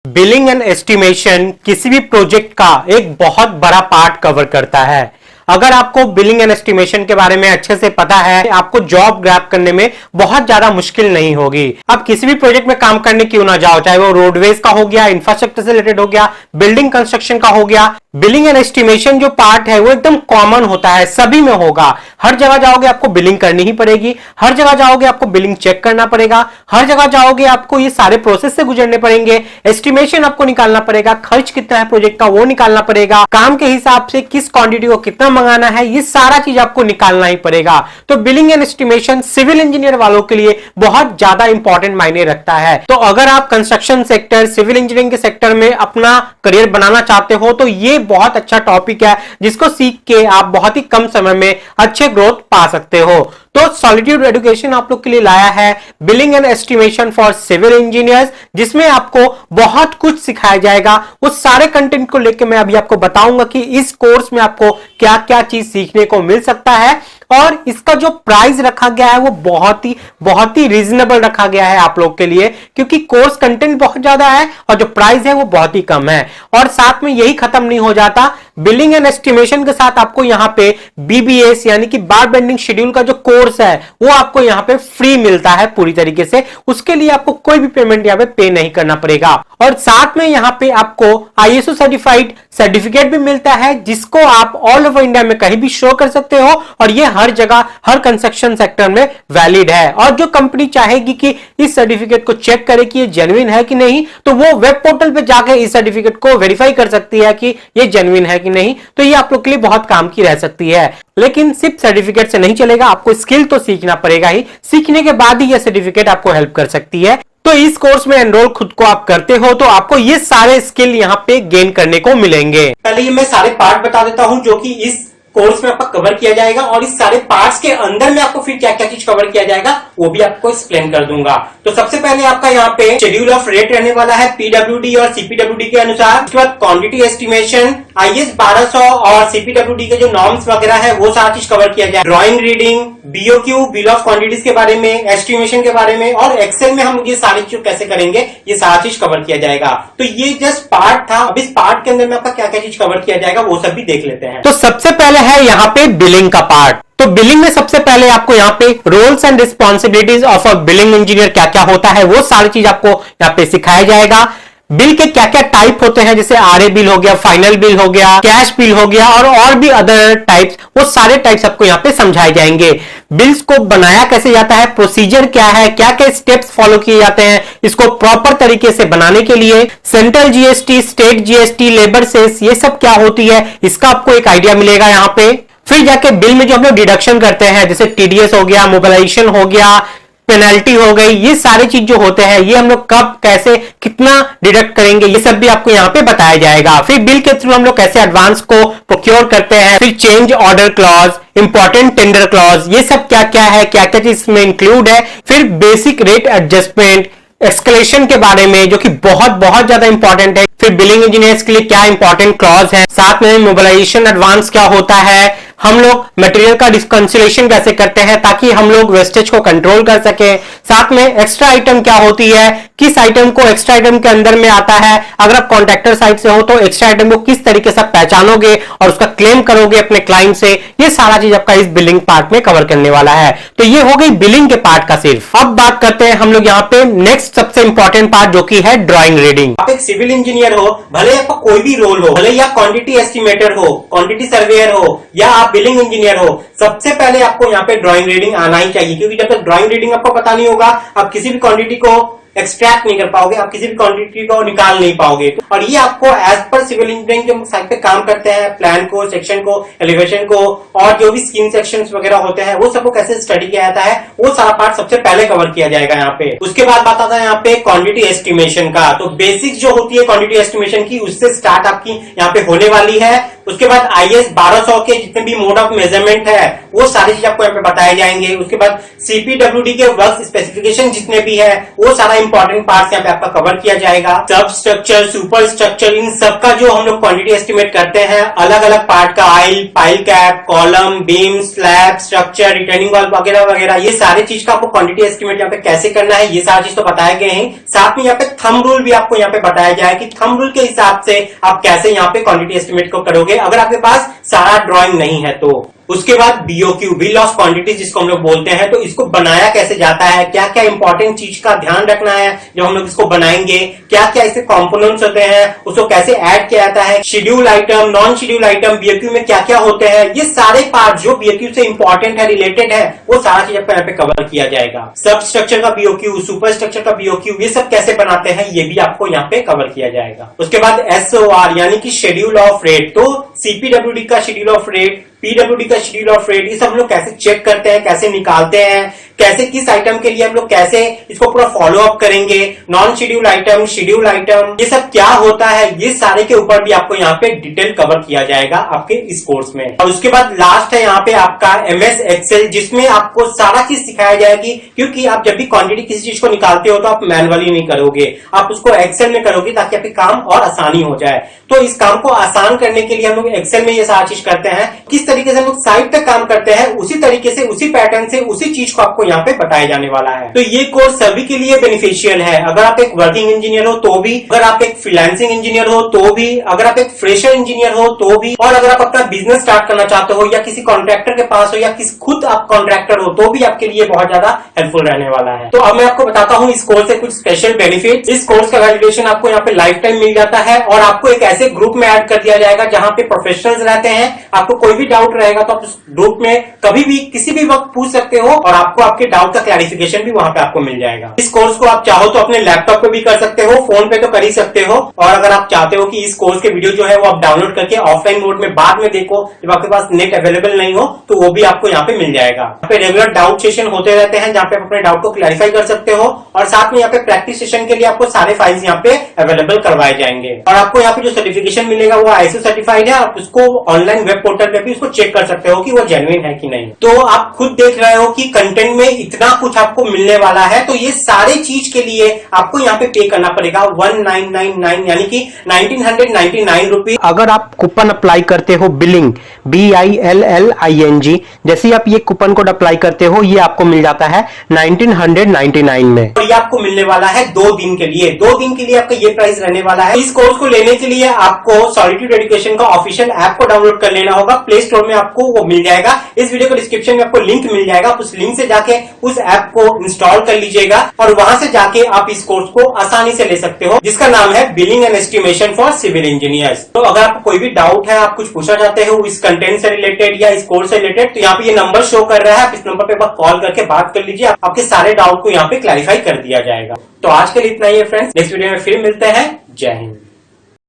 Billing and estimation किसी भी project का एक बहुत बड़ा पार्ट कवर करता है। अगर आपको बिलिंग एंड एस्टिमेशन के बारे में अच्छे से पता है, आपको जॉब ग्रैब करने में बहुत ज्यादा मुश्किल नहीं होगी। आप किसी भी प्रोजेक्ट में काम करने क्यों ना जाओ, चाहे वो रोडवेज का हो गया, इंफ्रास्ट्रक्चर से रिलेटेड हो गया, बिल्डिंग कंस्ट्रक्शन का हो गया, बिलिंग एंड एस्टिमेशन जो पार्ट है वो एकदम कॉमन होता है, सभी में होगा। हर जगह जाओगे आपको बिलिंग करनी ही पड़ेगी, हर जगह जाओगे आपको बिलिंग चेक करना पड़ेगा, हर जगह जाओगे आपको ये सारे प्रोसेस से गुजरने पड़ेंगे, एस्टिमेशन आपको निकालना पड़ेगा, खर्च कितना है प्रोजेक्ट का वो निकालना पड़ेगा, काम के हिसाब से किस क्वांटिटी को कितना मंगाना है, ये सारा चीज आपको निकालना ही पड़ेगा। तो billing and estimation civil engineer वालों के लिए बहुत ज्यादा इंपॉर्टेंट मायने रखता है। तो अगर आप कंस्ट्रक्शन सेक्टर, सिविल इंजीनियरिंग के सेक्टर में अपना करियर बनाना चाहते हो तो ये बहुत अच्छा टॉपिक है जिसको सीख के आप बहुत ही कम समय में अच्छे ग्रोथ पा सकते हो। तो सॉलिट्यूड एजुकेशन आप लोग के लिए लाया है billing and estimation for civil engineers, जिसमें आपको बहुत कुछ सिखाया जाएगा। उस सारे कंटेंट को लेकर मैं अभी आपको बताऊंगा कि इस कोर्स में आपको क्या क्या चीज सीखने को मिल सकता है, और इसका जो प्राइस रखा गया है वो बहुत ही रीजनेबल रखा गया है आप लोग के लिए, क्योंकि कोर्स कंटेंट बहुत ज्यादा है और जो प्राइस है वो बहुत ही कम है। और साथ में यही खत्म नहीं हो जाता, बिलिंग एंड एस्टिमेशन के साथ आपको यहाँ पे बीबीएस यानी कि बार बेंडिंग शेड्यूल का जो कोर्स है वो आपको यहाँ पे फ्री मिलता है पूरी तरीके से। उसके लिए आपको कोई भी पेमेंट यहाँ पे नहीं करना पड़ेगा। और साथ में यहाँ पे आपको आईएसओ सर्टिफाइड सर्टिफिकेट भी मिलता है, जिसको आप ऑल ओवर इंडिया में कहीं भी शो कर सकते हो, और ये हर जगह हर कंस्ट्रक्शन सेक्टर में वैलिड है। और जो कंपनी चाहेगी कि इस सर्टिफिकेट को चेक करे कि ये जेन्युइन है कि नहीं, तो वो वेब पोर्टल पे जाकर इस सर्टिफिकेट को वेरीफाई कर सकती है कि ये जेन्युइन है कि नहीं। तो ये आप लोग के लिए बहुत काम की रह सकती है। लेकिन सिर्फ सर्टिफिकेट से नहीं चलेगा, आपको स्किल तो सीखना पड़ेगा ही, सीखने के बाद ही यह सर्टिफिकेट आपको हेल्प कर सकती है। तो इस कोर्स में एनरोल खुद को आप करते हो तो आपको ये सारे स्किल यहाँ पे गेन करने को मिलेंगे। पहले मैं सारे पार्ट बता देता हूँ जो कि इस कोर्स में आपका कवर किया जाएगा, और इस सारे पार्ट्स के अंदर में आपको फिर क्या क्या चीज कवर किया जाएगा वो भी आपको एक्सप्लेन कर दूंगा। तो सबसे पहले आपका यहाँ पे शेड्यूल ऑफ रेट रहने वाला है पीडब्ल्यूडी और सीपीडब्ल्यूडी के अनुसार। उसके बाद क्वांटिटी एस्टिमेशन, आईएस 1200 और सीपीडब्ल्यूडी के जो नॉर्म्स वगैरह है वो सारा चीज कवर किया जाए। Drawing reading, BOQ bill of quantities के बारे में, एस्टिमेशन के बारे में, और एक्सेल में हम ये सारी चीज कैसे करेंगे ये सारा चीज कवर किया जाएगा। तो ये जस्ट पार्ट था। अब इस पार्ट के अंदर में आपका क्या क्या चीज कवर किया जाएगा वो सब भी देख लेते हैं। तो सबसे पहले है यहाँ पे बिलिंग का पार्ट। तो बिलिंग में सबसे पहले आपको यहाँ पे roles and responsibilities of a billing engineer क्या क्या होता है वो सारी चीज आपको यहाँ पे सिखाया जाएगा। बिल के क्या क्या टाइप होते हैं, जैसे आरए बिल हो गया, फाइनल बिल हो गया, कैश बिल हो गया, और भी अदर टाइप्स, वो सारे टाइप्स आपको यहाँ पे समझाए जाएंगे। बिल्स को बनाया कैसे जाता है, प्रोसीजर क्या है, क्या क्या स्टेप्स फॉलो किए जाते हैं इसको प्रॉपर तरीके से बनाने के लिए, central GST, state GST, labour cess, ये सब क्या होती है इसका आपको एक आइडिया मिलेगा यहाँ पे। फिर जाके बिल में जो हम लोग डिडक्शन करते हैं, जैसे टीडीएस हो गया, मोबिलाइजेशन हो गया, पेनल्टी हो गई, ये सारे चीज जो होते हैं ये हम लोग कब कैसे कितना डिडक्ट करेंगे ये सब भी आपको यहाँ पे बताया जाएगा। फिर बिल के थ्रू हम लोग कैसे एडवांस को प्रोक्योर करते हैं, फिर change order clause, important tender clause, ये सब क्या क्या है, क्या क्या चीज इसमें इंक्लूड है। फिर बेसिक रेट एडजस्टमेंट, एक्सकलेशन के बारे में जो कि बहुत ज्यादा इंपॉर्टेंट है। फिर बिलिंग इंजीनियर्स के लिए क्या इंपॉर्टेंट क्लॉज है, साथ में मोबिलाइजेशन एडवांस क्या होता है, हम लोग मटेरियल का डिस्कंसिलेशन कैसे करते हैं ताकि हम लोग वेस्टेज को कंट्रोल कर सके, साथ में एक्स्ट्रा आइटम क्या होती है, किस आइटम को एक्स्ट्रा आइटम के अंदर में आता है, अगर आप कॉन्ट्रैक्टर साइड से हो तो एक्स्ट्रा आइटम को किस तरीके से पहचानोगे और उसका क्लेम करोगे अपने क्लाइंट से, ये सारा चीज आपका इस बिलिंग पार्ट में कवर करने वाला है। तो ये हो गई बिलिंग के पार्ट का सिर्फ। अब बात करते हैं हम लोग यहाँ पे नेक्स्ट सबसे इंपॉर्टेंट पार्ट जो कि है ड्राइंग रीडिंग। आप एक सिविल इंजीनियर हो, भले आपका कोई भी रोल हो, भले आप क्वांटिटी एस्टिमेटर हो, क्वांटिटी सर्वेयर हो, या आप बिलिंग इंजीनियर हो, सबसे पहले आपको यहाँ पे ड्राइंग रीडिंग आना ही चाहिए। क्योंकि जब तक ड्राइंग रीडिंग आपको पता नहीं होगा आप किसी भी क्वांटिटी को एक्सट्रैक्ट नहीं कर पाओगे, आप किसी भी क्वांटिटी को निकाल नहीं पाओगे। और ये आपको एज पर सिविल इंजीनियरिंग जो साइट पे काम करते हैं, प्लान को, सेक्शन को, एलिवेशन को, और जो भी स्कीम सेक्शंस वगैरह होते हैं वो सबको कैसे स्टडी किया जाता है वो सारा पार्ट सबसे पहले कवर किया जाएगा यहाँ पे। उसके बाद बात आता है यहाँ पे क्वांटिटी एस्टिमेशन का। तो बेसिक जो होती है क्वांटिटी एस्टिमेशन की, उससे स्टार्ट आपकी यहाँ पे होने वाली है। उसके बाद IS 1200 के जितने भी मोड ऑफ मेजरमेंट है वो सारी चीज आपको यहाँ पे बताए जाएंगे। उसके बाद CPWD के वर्क स्पेसिफिकेशन जितने भी है वो सारा इंपॉर्टेंट पार्ट यहाँ पे आपका कवर किया जाएगा। सब स्ट्रक्चर, सुपर स्ट्रक्चर, इन सब का जो हम लोग क्वांटिटी एस्टिमेट करते हैं अलग अलग पार्ट का, आइल, pile cap, column, beam, slab, structure, retaining wall वगैरह वगैरह, ये सारी चीज का आपको क्वांटिटी एस्टिमेट यहाँ पे कैसे करना है ये सारी चीज तो बताए गए हैं। साथ में यहाँ पे थंब रूल भी आपको यहाँ पे बताया गया है कि थंब रूल के हिसाब से आप कैसे यहाँ पे क्वांटिटी एस्टिमेट को करोगे अगर आपके पास सारा ड्राइंग नहीं है तो। उसके बाद BOQ, बिल ऑफ क्वांटिटी जिसको हम लोग बोलते हैं, तो इसको बनाया कैसे जाता है, क्या क्या इंपॉर्टेंट चीज का ध्यान रखना है जब हम लोग इसको बनाएंगे, क्या क्या इसके कंपोनेंट्स होते हैं, उसको कैसे ऐड किया जाता है, schedule item, non schedule item BOQ में क्या क्या होते हैं, ये सारे पार्ट जो BOQ से इंपॉर्टेंट है, रिलेटेड है, वो सारा चीज आपको यहाँ पे कवर किया जाएगा। सब स्ट्रक्चर का BOQ, सुपर स्ट्रक्चर का BOQ, ये सब कैसे बनाते हैं ये भी आपको यहाँ पे कवर किया जाएगा। उसके बाद SOR यानी कि शेड्यूल ऑफ रेट, तो CPWD का शेड्यूल ऑफ रेट, PWD का शेड्यूल ऑफ रेट, ये सब हम लोग कैसे चेक करते हैं, कैसे निकालते हैं, कैसे किस आइटम के लिए हम लोग कैसे इसको पूरा फॉलो अप करेंगे, non schedule item, schedule item, ये सब क्या होता है, ये सारे के ऊपर भी आपको यहाँ पे डिटेल कवर किया जाएगा आपके इस कोर्स में। और उसके बाद लास्ट है यहाँ पे आपका MS Excel, जिसमें आपको सारा चीज सिखाया जाएगी, क्योंकि आप जब भी क्वांटिटी किसी चीज को निकालते हो तो आप मैनुअली नहीं करोगे, आप उसको एक्सेल में करोगे ताकि आपके काम और आसानी हो जाए। तो इस काम को आसान करने के लिए हम लोग एक्सेल में ये सारा चीज करते हैं। किस तरीके से हम लोग साइट पे काम करते हैं उसी तरीके से, उसी पैटर्न से, उसी चीज को आपको यहाँ पे बताया जाने वाला है। तो ये कोर्स सभी के लिए बेनिफिशियल है। अगर आप एक वर्किंग इंजीनियर हो तो भी, अगर आप एक फ्रीलांसिंग इंजीनियर हो तो भी, अगर आप एक फ्रेशर इंजीनियर हो तो भी, और अगर आप अपना बिजनेस स्टार्ट करना चाहते हो या किसी कॉन्ट्रैक्टर के पास हो या किसी खुद आप कॉन्ट्रैक्टर हो तो भी आपके लिए बहुत ज्यादा हेल्पफुल रहने वाला है। तो अब मैं आपको बताता हूँ इस कोर्स से कुछ स्पेशल बेनिफिट। इस कोर्स का वैल्यूएशन आपको यहाँ पे लाइफ टाइम मिल जाता है और आपको एक ऐसे ग्रुप में ऐड कर दिया जाएगा जहाँ पे प्रोफेशनल्स रहते हैं। आपको कोई भी डाउट रहेगा तो आप उस ग्रुप में कभी भी किसी भी वक्त पूछ सकते हो और आपको आपके डाउट का क्लैरिफिकेशन भी वहां पे आपको मिल जाएगा। इस कोर्स को आप चाहो तो अपने लैपटॉप पे भी कर सकते हो, फोन पे तो कर ही सकते हो, और अगर आप चाहते हो कि इस कोर्स के वीडियो जो है वो आप डाउनलोड करके ऑफलाइन मोड में बाद में देखो जब आपके पास नेट अवेलेबल नहीं हो, तो वो भी आपको यहाँ पे मिल जाएगा। यहाँ पे रेगुलर डाउट सेशन होते रहते हैं जहाँ पे आप अपने डाउट को क्लैरिफाई कर सकते हो, और साथ में यहाँ पे प्रैक्टिस सेशन के लिए आपको सारे फाइल्स यहाँ पे अवेलेबल करवाए जाएंगे। और आपको यहाँ पे जो सर्टिफिकेशन मिलेगा वो ISO सर्टिफाइड है। आप उसको ऑनलाइन वेब पोर्टल पे भी उसको चेक कर सकते हो कि वो जेन्युइन है कि नहीं। तो आप खुद देख रहे हो कि कंटेंट में इतना कुछ आपको मिलने वाला है, तो ये सारे चीज के लिए आपको यहाँ पे पे करना पड़ेगा 1999 यानी कि 1999 रुपीज। अगर आप कूपन अप्लाई करते हो बिलिंग, BILLING, जैसे ही आप ये कूपन कोड अप्लाई करते हो ये आपको मिल जाता है 1999 में, और ये आपको मिलने वाला है 2 दिन के लिए। 2 दिन के लिए आपका ये प्राइस रहने वाला है। इस कोर्स को लेने के लिए आपको सॉलिट्यूड एजुकेशन का ऑफिशियल ऐप को डाउनलोड कर लेना होगा। प्ले स्टोर में आपको वो मिल जाएगा। इस वीडियो को डिस्क्रिप्शन में आपको लिंक मिल जाएगा, उस लिंक से जाके उस ऐप को इंस्टॉल कर लीजिएगा और वहां से जाके आप इस कोर्स को आसानी से ले सकते हो, जिसका नाम है billing and estimation for civil engineers. तो अगर आपको कोई भी डाउट है, आप कुछ पूछना चाहते हो इस कंटेंट से रिलेटेड या इस कोर्स से रिलेटेड, तो यहाँ पे ये नंबर शो कर रहा है, आप इस नंबर पे कॉल करके बात कर लीजिए, आपके सारे डाउट को यहाँ पे क्लैरिफाई कर दिया जाएगा। तो आज के लिए इतना ही है फ्रेंड्स, नेक्स्ट वीडियो में फिर मिलते हैं। जय हिंद।